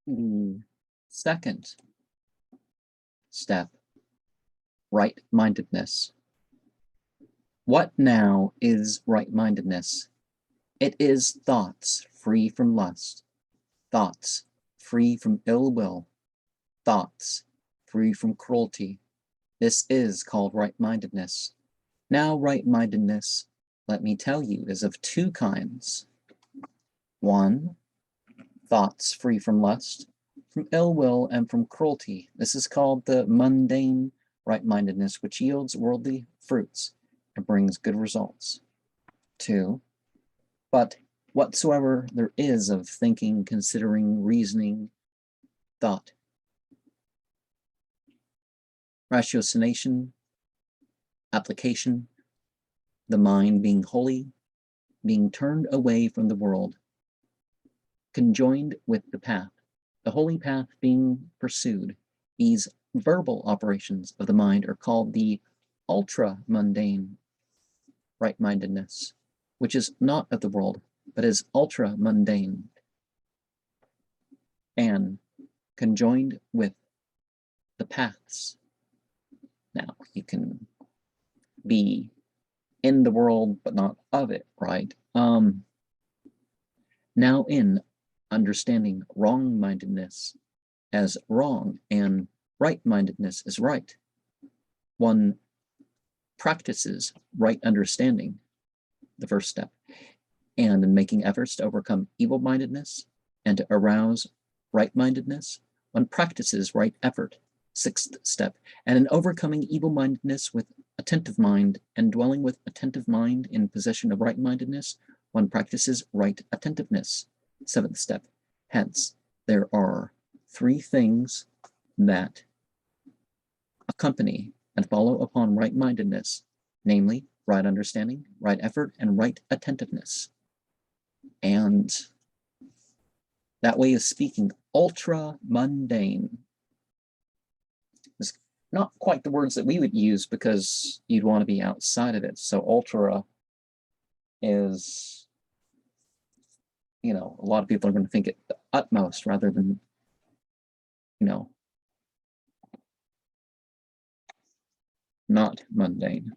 The second step, right-mindedness. What now is right-mindedness? It is thoughts free from lust, thoughts free from ill will, thoughts free from cruelty. This is called right-mindedness. Now, right-mindedness, let me tell you, is of two kinds. One, thoughts free from lust, from ill will, and from cruelty. This is called the mundane right-mindedness, which yields worldly fruits and brings good results. Two, but whatsoever there is of thinking, considering, reasoning, thought, ratiocination, application, the mind being holy, being turned away from the world, conjoined with the path, the holy path being pursued. These verbal operations of the mind are called the ultra-mundane right-mindedness, which is not of the world, but is ultra-mundane, and conjoined with the paths. Now, you can be in the world, but not of it, right? Now in understanding wrong-mindedness as wrong and right-mindedness as right, one practices right understanding, the first step, and in making efforts to overcome evil-mindedness and to arouse right-mindedness, one practices right effort, sixth step, and in overcoming evil-mindedness with attentive mind and dwelling with attentive mind in possession of right-mindedness, one practices right attentiveness, seventh step. Hence, there are three things that accompany and follow upon right-mindedness, namely right understanding, right effort, and right attentiveness. And that way of speaking, ultra-mundane, is not quite the words that we would use because you'd want to be outside of it. So ultra is, you know, a lot of people are going to think it the utmost rather than, you know, not mundane.